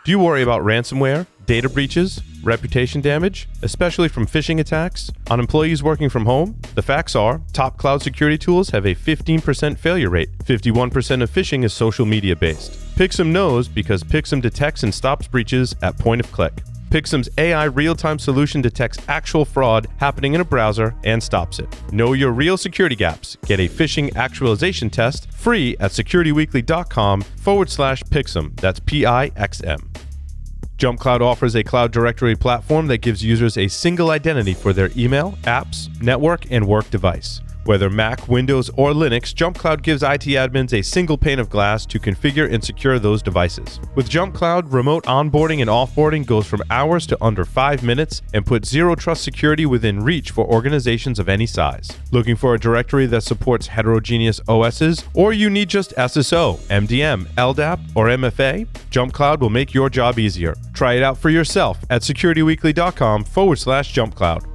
Do you worry about ransomware, data breaches, reputation damage, especially from phishing attacks, on employees working from home? The facts are, top cloud security tools have a 15% failure rate. 51% of phishing is social media based. Pixum knows because Pixum detects and stops breaches at point of click. Pixum's AI real-time solution detects actual fraud happening in a browser and stops it. Know your real security gaps. Get a phishing actualization test free at securityweekly.com/Pixum. That's PIXM. JumpCloud offers a cloud directory platform that gives users a single identity for their email, apps, network, and work device. Whether Mac, Windows, or Linux, JumpCloud gives IT admins a single pane of glass to configure and secure those devices. With JumpCloud, remote onboarding and offboarding goes from hours to under 5 minutes and puts zero trust security within reach for organizations of any size. Looking for a directory that supports heterogeneous OSs, or you need just SSO, MDM, LDAP, or MFA? JumpCloud will make your job easier. Try it out for yourself at securityweekly.com/JumpCloud.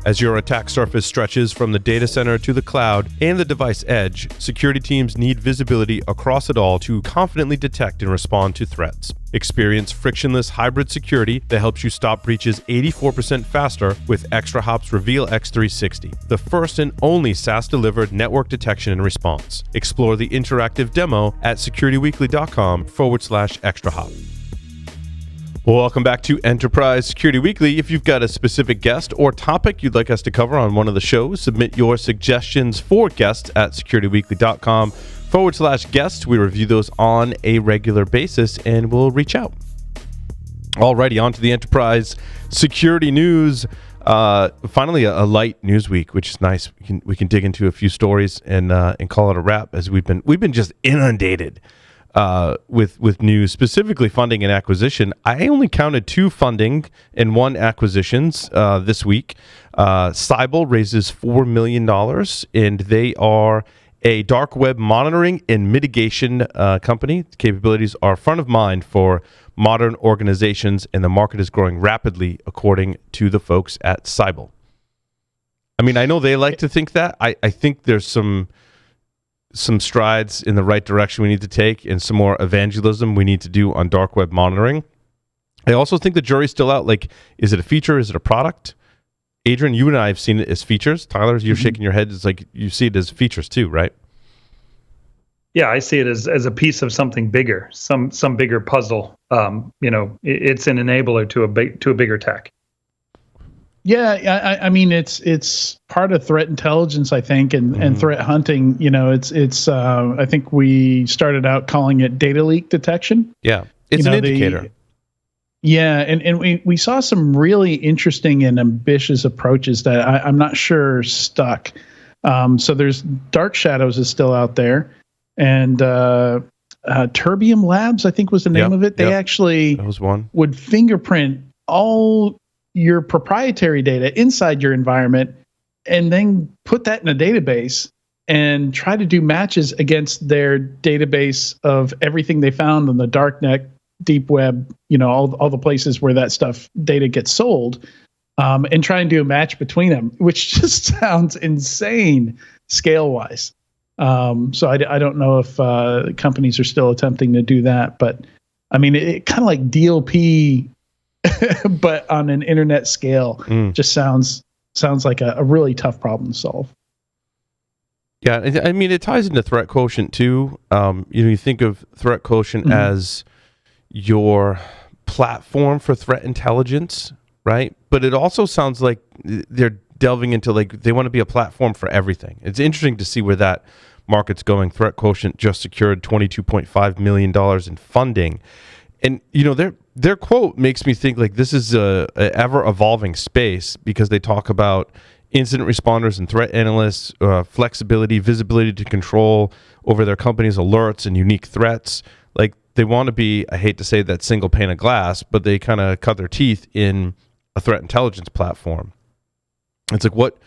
As your attack surface stretches from the data center to the cloud and the device edge, security teams need visibility across it all to confidently detect and respond to threats. Experience frictionless hybrid security that helps you stop breaches 84% faster with ExtraHop's Reveal X360, the first and only SaaS-delivered network detection and response. Explore the interactive demo at securityweekly.com/ExtraHop. Well, welcome back to Enterprise Security Weekly. If you've got a specific guest or topic you'd like us to cover on one of the shows, submit your suggestions for guests at securityweekly.com/guest. We review those on a regular basis and we'll reach out. Alrighty, on to the Enterprise Security News. Finally, a light news week, which is nice. We can dig into a few stories and call it a wrap, as we've been just inundated with news, specifically funding and acquisition. I only counted 2 funding and 1 acquisitions this week. Cyble raises $4 million, and they are a dark web monitoring and mitigation company. The capabilities are front of mind for modern organizations, and the market is growing rapidly, according to the folks at Cyble. I mean, I know they like to think that. I think there's some strides in the right direction we need to take, and some more evangelism we need to do on dark web monitoring. I also think the jury's still out. Like, is it a feature? Is it a product? Adrian, you and I have seen it as features. Tyler, you're shaking your head. It's like you see it as features too, right? Yeah, I see it as a piece of something bigger, some bigger puzzle. It's an enabler to a bigger tech. Yeah, I mean it's part of threat intelligence, I think, and threat hunting. It's I think we started out calling it data leak detection. Yeah, it's an indicator. And we saw some really interesting and ambitious approaches that I'm not sure stuck. So there's Dark Shadows is still out there, and Terbium Labs, I think was the name of it. They actually would fingerprint all your proprietary data inside your environment and then put that in a database and try to do matches against their database of everything they found on the darknet, deep web, all the places where that data gets sold, and try and do a match between them, which just sounds insane scale wise. So I don't know if companies are still attempting to do that, but I mean, it kind of like DLP, but on an internet scale. Just sounds like a really tough problem to solve. Yeah, I mean, it ties into ThreatQuotient too. You think of ThreatQuotient as your platform for threat intelligence, right? But it also sounds like they're delving into, like, they want to be a platform for everything. It's interesting to see where that market's going. ThreatQuotient just secured $22.5 million in funding. And, their quote makes me think like this is a ever-evolving space, because they talk about incident responders and threat analysts, flexibility, visibility to control over their company's alerts and unique threats. Like, they want to be, I hate to say that single pane of glass, but they kind of cut their teeth in a threat intelligence platform. It's like, what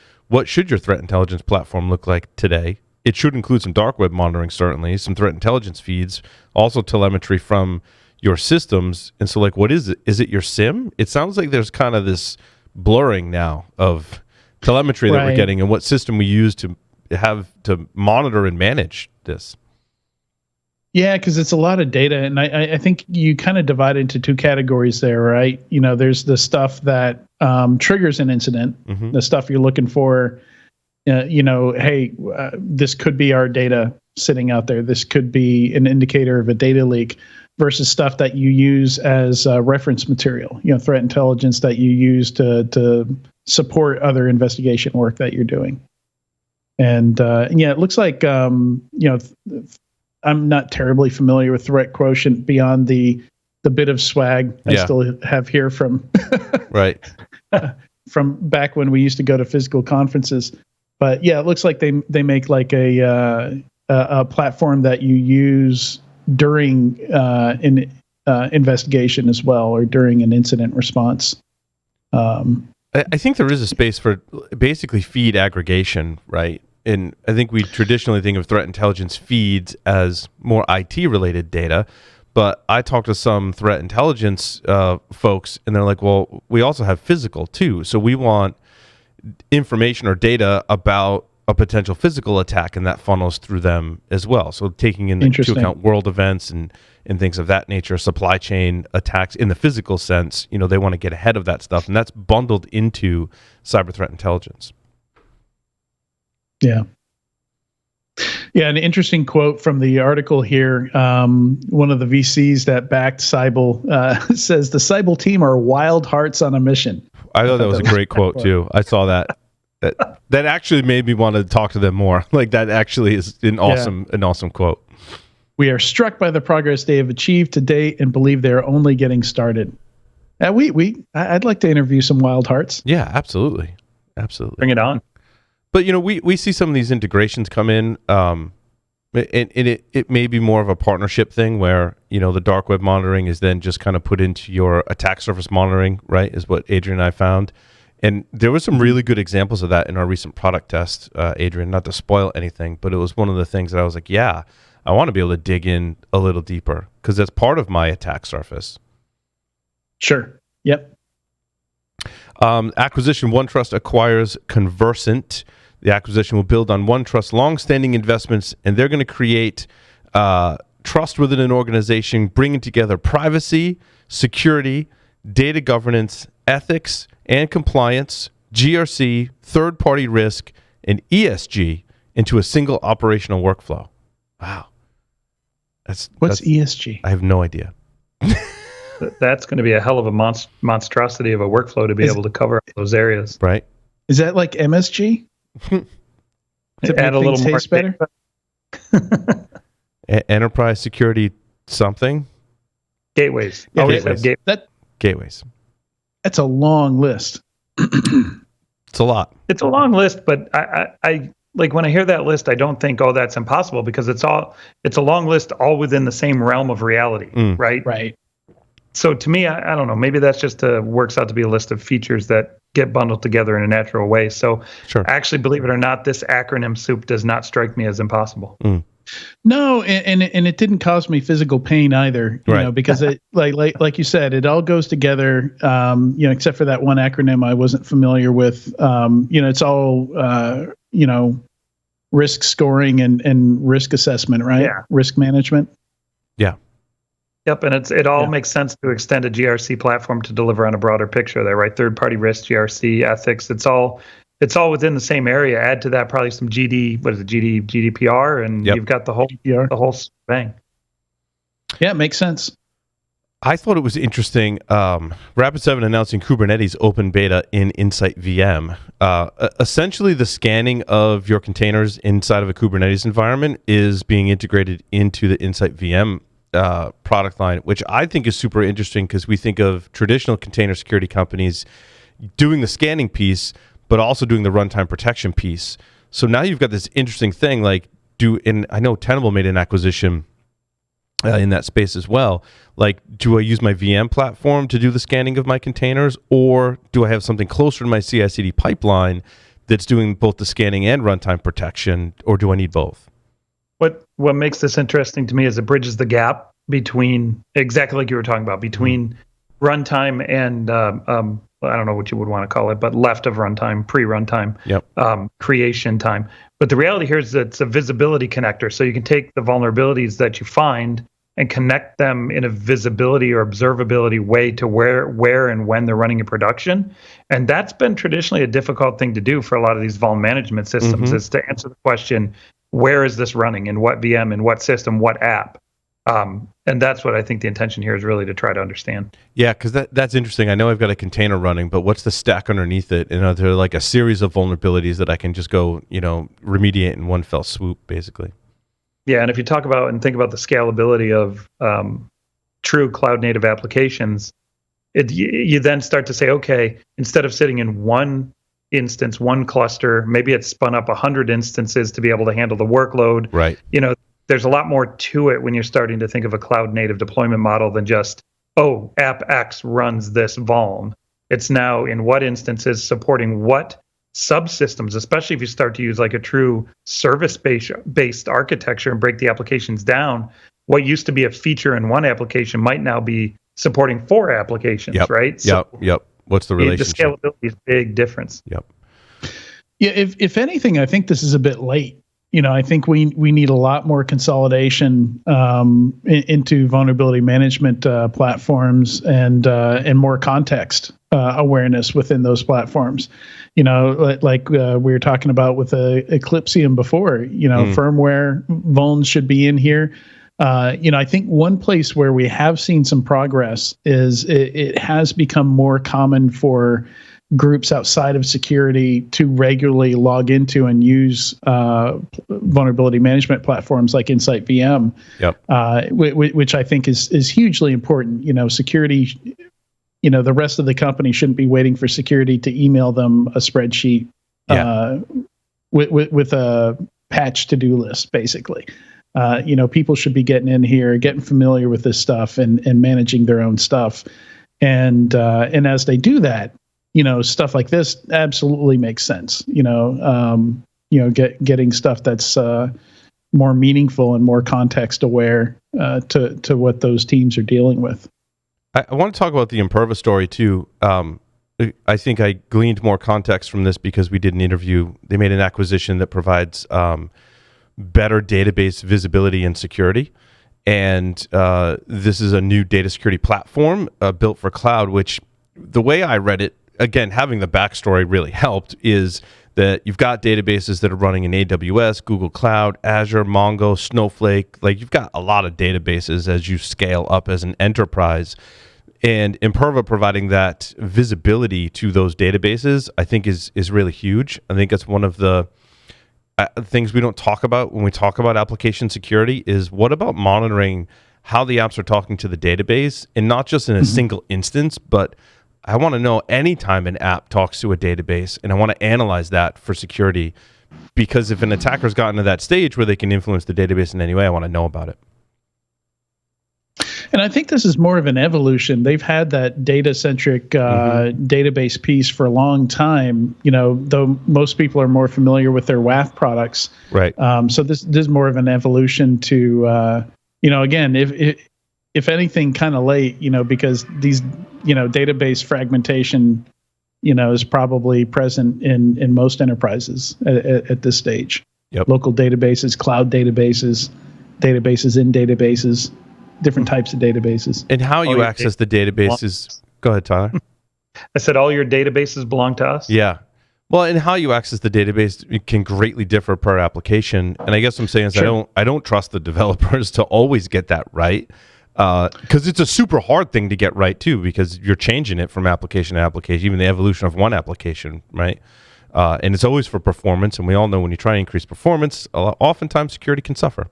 should your threat intelligence platform look like today? It should include some dark web monitoring, certainly, some threat intelligence feeds, also telemetry from your systems. And so, like, what is it? Is it your SIM? It sounds like there's kind of this blurring now of telemetry that we're getting and what system we use to have to monitor and manage this. Yeah, because it's a lot of data, and I think you kind of divide into two categories there, right? There's the stuff that triggers an incident, the stuff you're looking for. Hey, this could be our data sitting out there. This could be an indicator of a data leak, versus stuff that you use as reference material. Threat intelligence that you use to support other investigation work that you're doing. And it looks like I'm not terribly familiar with ThreatQuotient beyond the bit of swag I still have here from right from back when we used to go to physical conferences. But yeah, it looks like they make like a platform that you use during an investigation as well, or during an incident response. I think there is a space for basically feed aggregation, right? And I think we traditionally think of threat intelligence feeds as more IT-related data, but I talked to some threat intelligence folks, and they're like, well, we also have physical too. So we want information or data about a potential physical attack, and that funnels through them as well. So taking into account world events and things of that nature, supply chain attacks in the physical sense, they want to get ahead of that stuff, and that's bundled into cyber threat intelligence. Yeah. Yeah, an interesting quote from the article here. One of the VCs that backed Cyble says, the Cyble team are wild hearts on a mission. I thought that was a great quote too. I saw that. That actually made me want to talk to them more. Like, that actually is an awesome quote. We are struck by the progress they have achieved to date and believe they are only getting started. I'd like to interview some wild hearts. Yeah, absolutely. Bring it on. But we see some of these integrations come in, and it may be more of a partnership thing where the dark web monitoring is then just kind of put into your attack surface monitoring, right? Is what Adrian and I found, and there were some really good examples of that in our recent product test, Adrian. Not to spoil anything, but it was one of the things that I was like, yeah, I want to be able to dig in a little deeper because that's part of my attack surface. Sure. Yep. Acquisition: OneTrust acquires Convercent. The acquisition will build on OneTrust's long-standing investments, and they're going to create trust within an organization, bringing together privacy, security, data governance, ethics, and compliance, GRC, third-party risk, and ESG into a single operational workflow. Wow. What's ESG? I have no idea. That's going to be a hell of a monstrosity of a workflow to be able to cover those areas. Right. Is that like MSG? To add a little more better. Enterprise security something. Gateways. Yeah, Gateways. That's a long list. It's a lot. It's a long list, but I like when I hear that list, I don't think, oh, that's impossible, because it's a long list all within the same realm of reality, right? Right. So to me, I don't know, maybe that's just works out to be a list of features that get bundled together in a natural way. So sure. Actually, believe it or not, this acronym soup does not strike me as impossible. No, and it didn't cause me physical pain either, because it like you said, it all goes together, except for that one acronym I wasn't familiar with. It's all, risk scoring and risk assessment, right? Yeah. Risk management. Yeah. Yep, and it all makes sense to extend a GRC platform to deliver on a broader picture there, right? Third-party risk, GRC, ethics, it's all within the same area. Add to that probably some GDPR, and you've got the whole thing. Yeah, it makes sense. I thought it was interesting. Rapid7 announcing Kubernetes open beta in InsightVM. Essentially, the scanning of your containers inside of a Kubernetes environment is being integrated into the InsightVM product line, which I think is super interesting because we think of traditional container security companies doing the scanning piece, but also doing the runtime protection piece. So now you've got this interesting thing, and I know Tenable made an acquisition in that space as well. Like, do I use my VM platform to do the scanning of my containers, or do I have something closer to my CI/CD pipeline that's doing both the scanning and runtime protection, or do I need both? What makes this interesting to me is it bridges the gap between, exactly like you were talking about, between runtime and I don't know what you would want to call it, but left of runtime, pre-runtime, creation time. But the reality here is that it's a visibility connector. So you can take the vulnerabilities that you find and connect them in a visibility or observability way to where and when they're running in production. And that's been traditionally a difficult thing to do for a lot of these vuln management systems, is to answer the question, where is this running, in what VM, in what system, what app? And that's what I think the intention here is really to try to understand. Yeah, because that's interesting. I know I've got a container running, but what's the stack underneath it? And are there like a series of vulnerabilities that I can just go, remediate in one fell swoop, basically? Yeah, and if you talk about and think about the scalability of true cloud-native applications, you then start to say, okay, instead of sitting in one instance, one cluster, maybe it's spun up 100 instances to be able to handle the workload. Right. There's a lot more to it when you're starting to think of a cloud-native deployment model than just, app X runs this vuln. It's now in what instances supporting what subsystems, especially if you start to use like a true service-based architecture and break the applications down. What used to be a feature in one application might now be supporting 4 applications, right? Yep. What's the relationship? The scalability is a big difference. Yep. Yeah, if anything, I think this is a bit late. I think we need a lot more consolidation into vulnerability management platforms and more context awareness within those platforms. Like we were talking about with Eclipsium before. Firmware vulns should be in here. I think one place where we have seen some progress is it has become more common for groups outside of security to regularly log into and use vulnerability management platforms like InsightVM, which I think is hugely important. Security, the rest of the company shouldn't be waiting for security to email them a spreadsheet with a patch to-do list, basically. People should be getting in here, getting familiar with this stuff and managing their own stuff. And as they do that, stuff like this absolutely makes sense. Getting stuff that's more meaningful and more context aware to what those teams are dealing with. I want to talk about the Imperva story too. I think I gleaned more context from this because we did an interview. They made an acquisition that provides better database visibility and security. And this is a new data security platform built for cloud, which the way I read it, again, having the backstory really helped, is that you've got databases that are running in AWS, Google Cloud, Azure, Mongo, Snowflake. Like, you've got a lot of databases as you scale up as an enterprise. And Imperva providing that visibility to those databases, I think is really huge. I think that's one of the things we don't talk about when we talk about application security is what about monitoring how the apps are talking to the database, and not just in a single instance, but I want to know anytime an app talks to a database, and I want to analyze that for security, because if an attacker's gotten to that stage where they can influence the database in any way, I want to know about it. And I think this is more of an evolution. They've had that data-centric database piece for a long time, though most people are more familiar with their WAF products. Right. So this is more of an evolution to, again, if anything, kind of late, because these, database fragmentation, is probably present in most enterprises at this stage. Yep. Local databases, cloud databases, databases in databases, different types of databases. And how you access the databases. Go ahead, Tyler. I said all your databases belong to us? Yeah. Well, and how you access the database, it can greatly differ per application. And I guess what I'm saying is I don't trust the developers to always get that right. Because it's a super hard thing to get right too, because you're changing it from application to application, even the evolution of one application, right? And it's always for performance. And we all know when you try to increase performance, oftentimes security can suffer.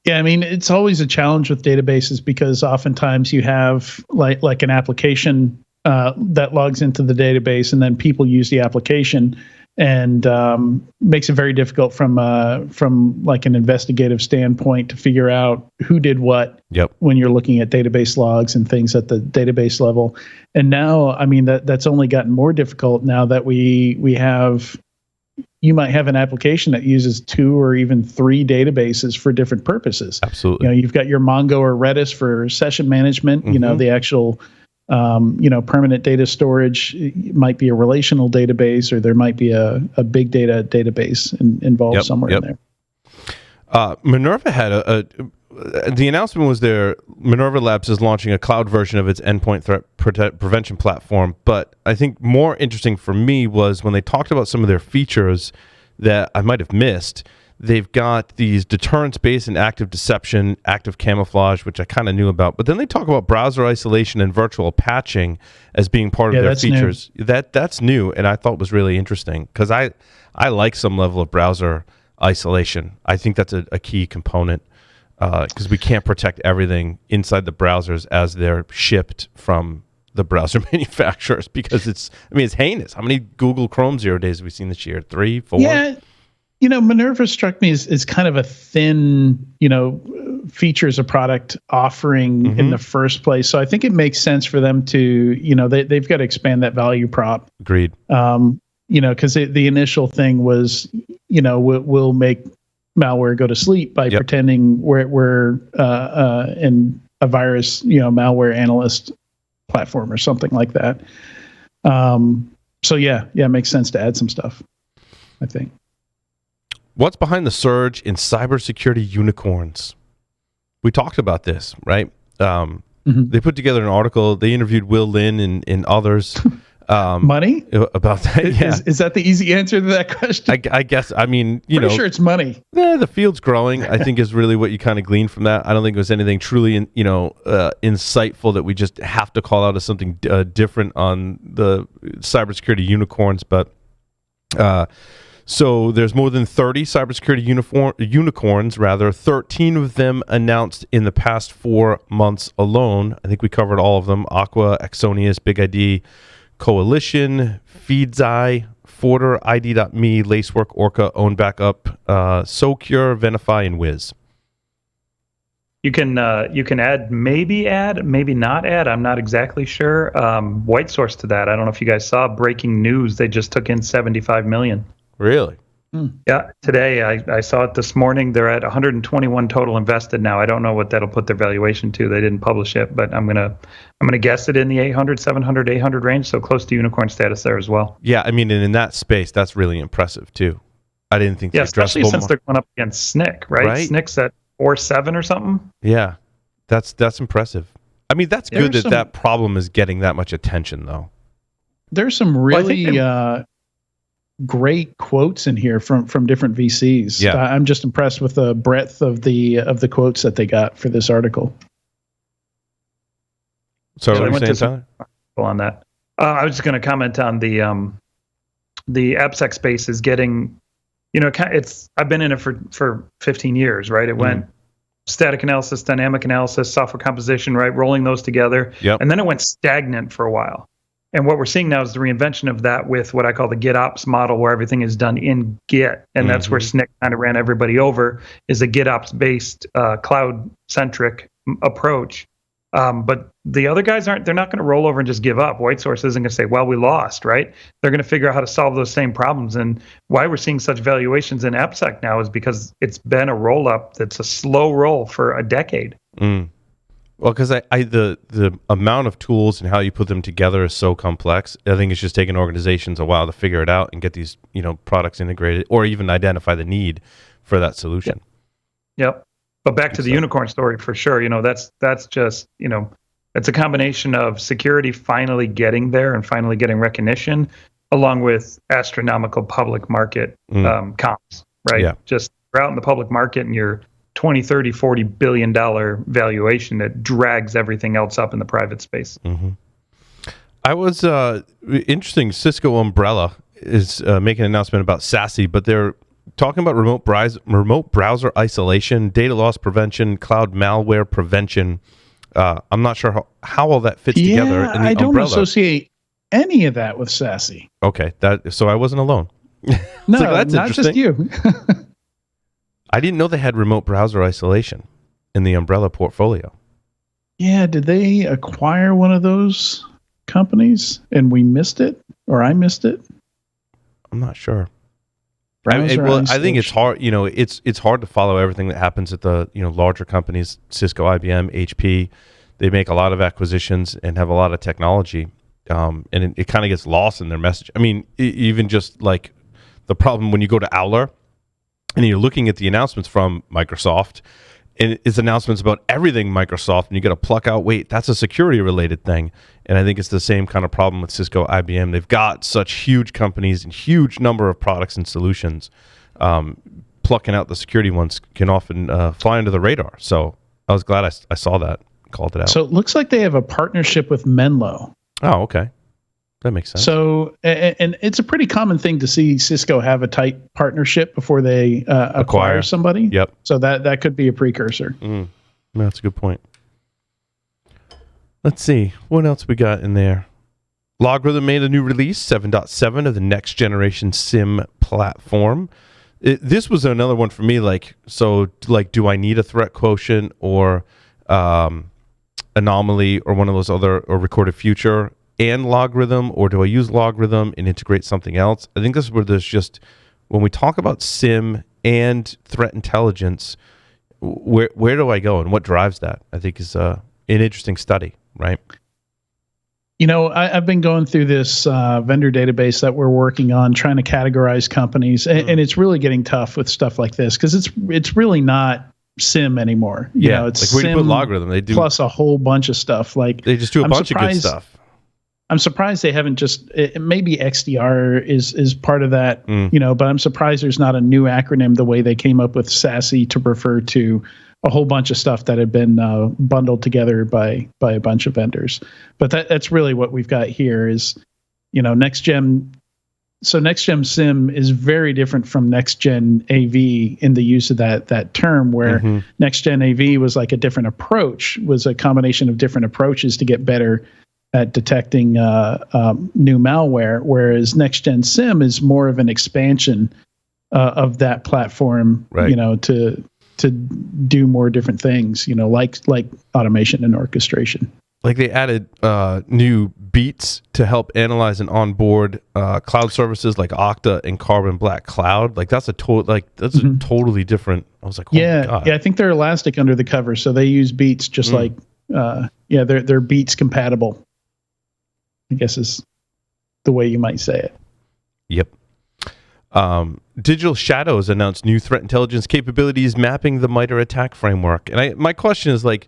Yeah, I mean, it's always a challenge with databases because oftentimes you have like an application that logs into the database, and then people use the application, and makes it very difficult from like an investigative standpoint to figure out who did what. Yep. When you're looking at database logs and things at the database level. And now, I mean, that's only gotten more difficult now that we have. You might have an application that uses 2 or even 3 databases for different purposes. Absolutely. You've got your Mongo or Redis for session management, the actual Permanent data storage. It might be a relational database, or there might be a big data database involved somewhere in there. Minerva had the announcement was there. Minerva Labs is launching a cloud version of its Endpoint Threat Prevention Platform. But I think more interesting for me was when they talked about some of their features that I might have missed. They've got these deterrence-based and active deception, active camouflage, which I kind of knew about. But then they talk about browser isolation and virtual patching as being part of their features. New. That's new, and I thought was really interesting because I like some level of browser isolation. I think that's a key component because we can't protect everything inside the browsers as they're shipped from the browser manufacturers because it's heinous. How many Google Chrome 0 days have we seen this year? 3, 4? Yeah. Minerva struck me as kind of a thin, features a product offering in the first place. So I think it makes sense for them to, they've got to expand that value prop. Agreed. Because the initial thing was, we'll make malware go to sleep by pretending we're in a virus, malware analyst platform or something like that. So it makes sense to add some stuff, I think. What's behind the surge in cybersecurity unicorns? We talked about this, right? They put together an article. They interviewed Will Lin and others. Money? About that, yeah. Is that the easy answer to that question? I guess. Pretty sure it's money. Yeah, the field's growing, I think is really what you kind of glean from that. I don't think it was anything truly, insightful that we just have to call out as something different on the cybersecurity unicorns. But so there's more than 30 cybersecurity unicorns, 13 of them announced in the past 4 months alone. I think we covered all of them. Aqua, Axonius, Big ID, Coalition, Feedzai, Forder, ID.me, Lacework, Orca, Own Backup, Socure, Venafi, and Wiz. You can add, maybe not add. I'm not exactly sure. White source to that. I don't know if you guys saw breaking news. They just took in $75 million. Really? Yeah. Today I saw it this morning. They're at 121 total invested now. I don't know what that'll put their valuation to. They didn't publish it, but I'm gonna guess it in the 800, 700, 800 range. So close to unicorn status there as well. Yeah, and in that space, that's really impressive too. I didn't think. Yeah, especially since they're going up against SNCC, right? SNCC's at 4.7 or something. Yeah, that's impressive. That's good that problem is getting that much attention, though. There's some really great quotes in here from different VCs. Yeah. I'm just impressed with the breadth of the quotes that they got for this article. So what are you saying, Tyler? On that, I was just going to comment on the AppSec space is getting, I've been in it for 15 years, right? It went static analysis, dynamic analysis, software composition, right? Rolling those together. Yep. And then it went stagnant for a while. And what we're seeing now is the reinvention of that with what I call the GitOps model, where everything is done in Git. And that's where SNCC kind of ran everybody over, is a GitOps-based, cloud-centric approach. But the other guys they're not going to roll over and just give up. White Source isn't going to say, well, we lost, right? They're going to figure out how to solve those same problems. And why we're seeing such valuations in AppSec now is because it's been a roll-up that's a slow roll for a decade. Well, because the amount of tools and how you put them together is so complex. I think it's just taking organizations a while to figure it out and get these products integrated, or even identify the need for that solution. Yep. But back to the unicorn story for sure. That's just it's a combination of security finally getting there and finally getting recognition, along with astronomical public market comps. Right. Yeah. Just you're out in the public market and you're 20, 30, 40 billion dollar valuation that drags everything else up in the private space. I was interesting. Cisco Umbrella is making an announcement about SASE, but they're talking about remote browser isolation, data loss prevention, cloud malware prevention. I'm not sure how all that fits together in the I don't umbrella. Associate any of that with SASE. Okay, so I wasn't alone. No, that's not just you. I didn't know they had remote browser isolation in the Umbrella portfolio. Yeah, did they acquire one of those companies and we missed it, or I missed it? I'm not sure. I think it's hard. It's hard to follow everything that happens at the larger companies, Cisco, IBM, HP. they make a lot of acquisitions and have a lot of technology, and it kind of gets lost in their message. I mean, even just like the problem when you go to Owler and you're looking at the announcements from Microsoft, and it's announcements about everything Microsoft, and you got to pluck out, wait, that's a security related thing. And I think it's the same kind of problem with Cisco, IBM. They've got such huge companies and huge number of products and solutions. Plucking out the security ones can often fly under the radar. So I was glad I saw that, called it out. So it looks like they have a partnership with Menlo. Oh, okay. That makes sense. So, and it's a pretty common thing to see Cisco have a tight partnership before they acquire somebody. Yep. So that could be a precursor. That's a good point. Let's see. What else we got in there? LogRhythm made a new release, 7.7 of the next generation SIEM platform. This was another one for me. Do I need a ThreatQuotient or Anomaly or one of those other, or Recorded Future and LogRhythm, or do I use LogRhythm and integrate something else? I think this is where there's just, when we talk about SIEM and threat intelligence, where do I go and what drives that? I think is an interesting study, right? You know, I've been going through this vendor database that we're working on, trying to categorize companies, and it's really getting tough with stuff like this because it's really not SIEM anymore. You know, it's like where do you put LogRhythm? They do plus a whole bunch of stuff. Like they just do a bunch of good stuff. I'm surprised they haven't just maybe XDR is part of that, you know, but I'm surprised there's not a new acronym the way they came up with SASE to refer to a whole bunch of stuff that had been bundled together by a bunch of vendors. But that's really what we've got here is, you know, next gen. So next gen SIEM is very different from next gen AV in the use of that term, where next gen AV was like a different approach, was a combination of different approaches to get better at detecting new malware, whereas next gen SIEM is more of an expansion of that platform, you know, to do more different things, you know, like automation and orchestration. Like they added new beats to help analyze and onboard cloud services like Okta and Carbon Black Cloud. Like that's a totally different. I was like, oh my God. I think they're Elastic under the cover, so they use beats just like they're beats compatible, I guess is the way you might say it. Yep. Digital Shadows announced new threat intelligence capabilities mapping the MITRE ATT&CK framework. And my question is, like,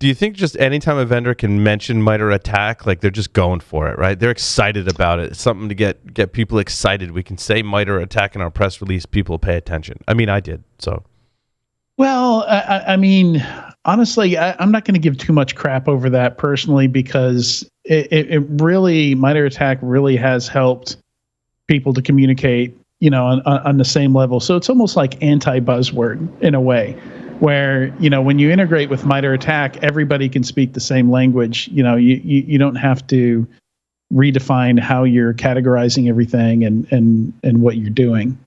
do you think just anytime a vendor can mention MITRE ATT&CK, like they're just going for it, right? They're excited about it. It's something to get people excited. We can say MITRE ATT&CK in our press release. People pay attention. I mean, I did. So. Well, I mean, honestly, I'm not going to give too much crap over that personally, because it really, MITRE ATT&CK really has helped people to communicate, you know, on the same level. So it's almost like anti-buzzword in a way, where, you know, when you integrate with MITRE ATT&CK, everybody can speak the same language. You know, you don't have to redefine how you're categorizing everything and what you're doing.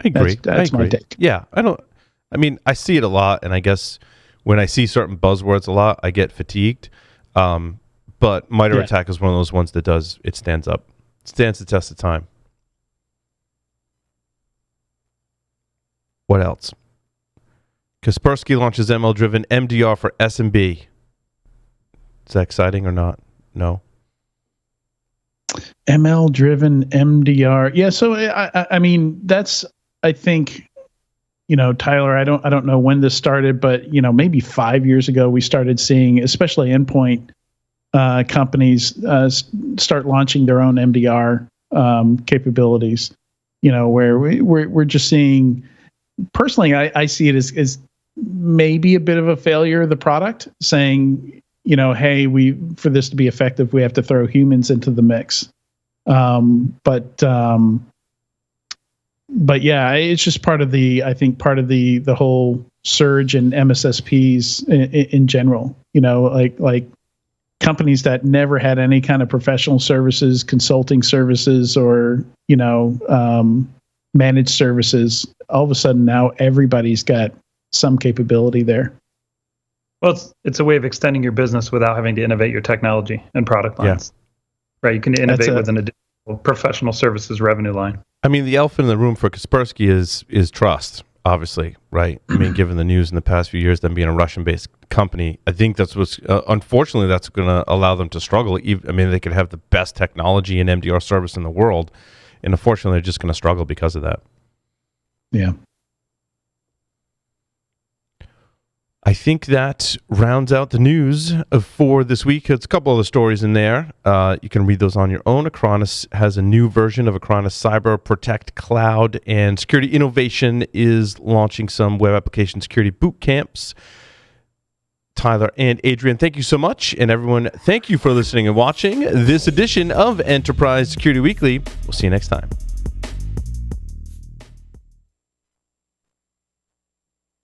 I agree. That's my take. Yeah, I mean, I see it a lot, and I guess when I see certain buzzwords a lot, I get fatigued. But MITRE ATT&CK is one of those ones that stands up. It stands the test of time. What else? Kaspersky launches ML-driven MDR for SMB. Is that exciting or not? No. ML-driven MDR. Yeah, so I mean, that's, I think, you know, Tyler, I don't know when this started, but, you know, maybe 5 years ago we started seeing, especially endpoint companies start launching their own MDR capabilities. You know, where we're just seeing. Personally, I see it as maybe a bit of a failure of the product, saying, you know, hey, for this to be effective, we have to throw humans into the mix. But yeah, it's just part of the whole surge in MSSPs in general. You know, like companies that never had any kind of professional services, consulting services, or, you know, managed services. All of a sudden now everybody's got some capability there. Well, it's a way of extending your business without having to innovate your technology and product lines. Right? You can innovate with an additional professional services revenue line. I mean, the elephant in the room for Kaspersky is trust. obviously, right? I mean, given the news in the past few years, them being a Russian-based company, I think that's what's, unfortunately, that's going to allow them to struggle. I mean, they could have the best technology and MDR service in the world, and unfortunately, they're just going to struggle because of that. Yeah. I think that rounds out the news for this week. There's a couple other stories in there. You can read those on your own. Acronis has a new version of Acronis Cyber Protect Cloud, and Security Innovation is launching some web application security boot camps. Tyler and Adrian, thank you so much. And everyone, thank you for listening and watching this edition of Enterprise Security Weekly. We'll see you next time.